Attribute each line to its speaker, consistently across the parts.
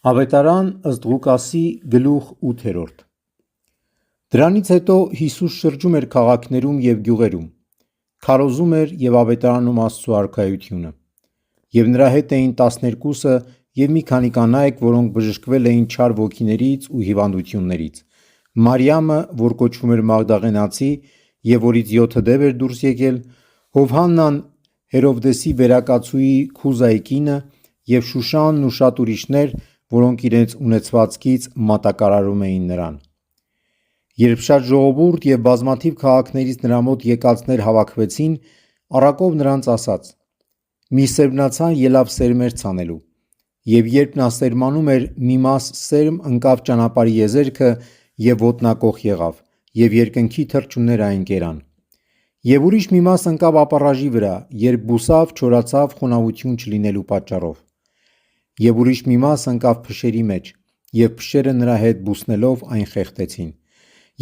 Speaker 1: Ավետարան ըստ Ղուկասի գլուխ 8-րդ։ Դրանից հետո Հիսուս շրջում էր քաղաքներում և գյուղերում, քարոզում էր և ավետարանում Աստծու արքայությունը։ Եվ նրա հետ էին 12-ը և մի քանի կանայք, որոնք բժշկվել էին չար ոգիներից ու հիվանդություններից. Մարիամը, որ կոչվում էր Մաղդաղենացի և որից 7 դև էր դուրս եկել, Հովհաննան, Հերովդեսի վերակացուի Քուզայի կինը, և Շուշանն ու շատ ուրիշներ, որոնք իրենց ունեցվածքից մատակարարում էին նրան։ Երբ շատ ժողովուրդ և բազմաթիվ քաղաքներից նրա մոտ եկածներ հավաքվեցին, առակով նրանց ասաց. մի սերմնացան ելավ սերմեր ցանելու, և երբ նա սերմանում էր, մի մաս սերմ ընկավ ճանապարհի եզերքը և ոտնակոխ եղավ, և երկնքի թռչուններ այն կերան։ Եվ ուրիշ մի մաս ընկավ ապառաժի վրա, երբ բուսավ, չորացավ խոնավություն չլինելու պատճառով։ Եվ ուրիշ մի մաս ընկավ փշերի մեջ, և փշերը նրա հետ բուսնելով այն խեղդեցին։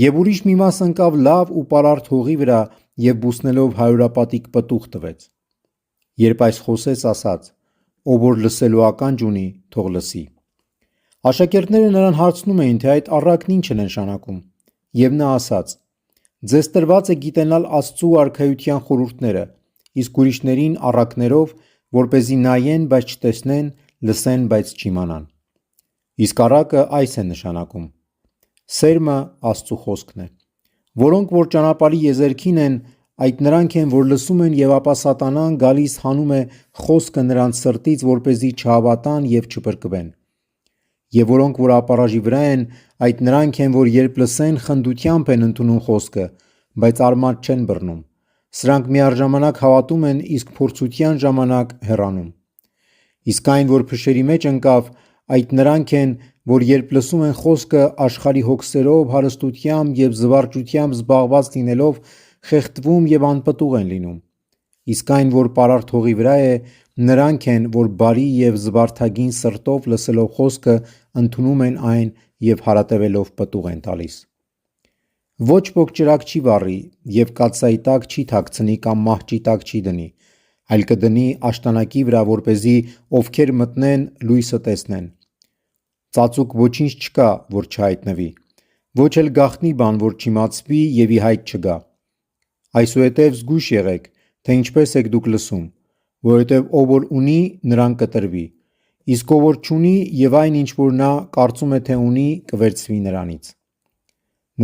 Speaker 1: Եվ ուրիշ մի մաս ընկավ լավ ու պարարտ հողի վրա և բուսնելով հարյուրապատիկ պտուղ տվեց։ Երբ այս խոսեց, ասաց. ով որ լսելու ականջ ունի, թող լսի։ Աշակերտները նրան հարցնում էին, թե այդ առակն ինչ է նշանակում։ Եվ նա ասաց. ձեզ տրված է գիտենալ Աստծու արքայության խորհուրդները, իսկ ուրիշներին առակներով, որպեսզի նայեն, բայց չտեսնեն, լսեն, բայց չիմանան։ Իսկ առակը այս է նշանակում. սերմը Աստծու խոսքն է։ Որոնք որ ճանապարհի եզերքին են, այդ նրանք են, որ լսում են, և ապա սատանան գալիս հանում է խոսքը նրանց սրտից, որպեսզի չհավատան և չփրկվեն։ Եվ որոնք որ ապառաժի վրա են, այդ նրանք են, որ երբ լսեն, խնդությամբ են ընդունում խոսքը, բայց արմատ չեն բռնում։ Սրանք միառժամանակ հավատում են, իսկ փորձության ժամանակ հեռանում։ Իսկ այն, որ փշերի մեջ ընկավ, այդ նրանք են, որ երբ լսում են խոսքը, աշխարհի հոգսերով, հարստությամբ և զվարճությամբ զբաղված լինելով, խեղդվում և անպտուղ են լինում։ Իսկ այն, որ պարարտ հողի վրա է, նրանք են, որ բարի և զվարթագին սրտով լսելով խոսքը, ընդունում են այն և հարատևելով պտուղ են տալիս։ Ոչ ոք ճրագ չի վառի և կաթսայի տակ չի թաքցնի կամ մահճի տակ չի դնի, այլ կդնի աշտանակի վրա, որպեսզի ովքեր մտնեն, լույսը տեսնեն։ Ծածուկ ոչինչ չկա, որ չհայտնվի, ոչ էլ գաղտնի բան, որ չիմացվի և ի հայտ չգա։ Այսուհետև զգույշ եղեք, թե ինչպես եք դուք լսում, որովհետև ով որ ունի, նրան կտրվի, իսկ ով որ չունի և այն, ինչ որ նա կարծում է, թե ունի, կվերցվի նրանից։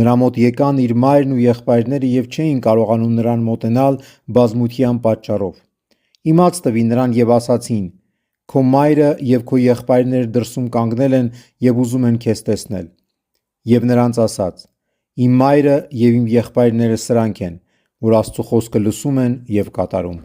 Speaker 1: Նրա մոտ եկան իր մայրն ու եղբայրները և չէին կարողանում նրան մոտենալ բազմության պատճառով։ Իմաց տվի նրան և ասացին. քո մայրը և քո եղբայրները դրսում կանգնել են և ուզում են քեզ տեսնել։ Եվ նրանց ասաց. իմ մայրը և իմ եղբայրները սրանք են, որ Աստծու խոսքը լսում են և կատարում։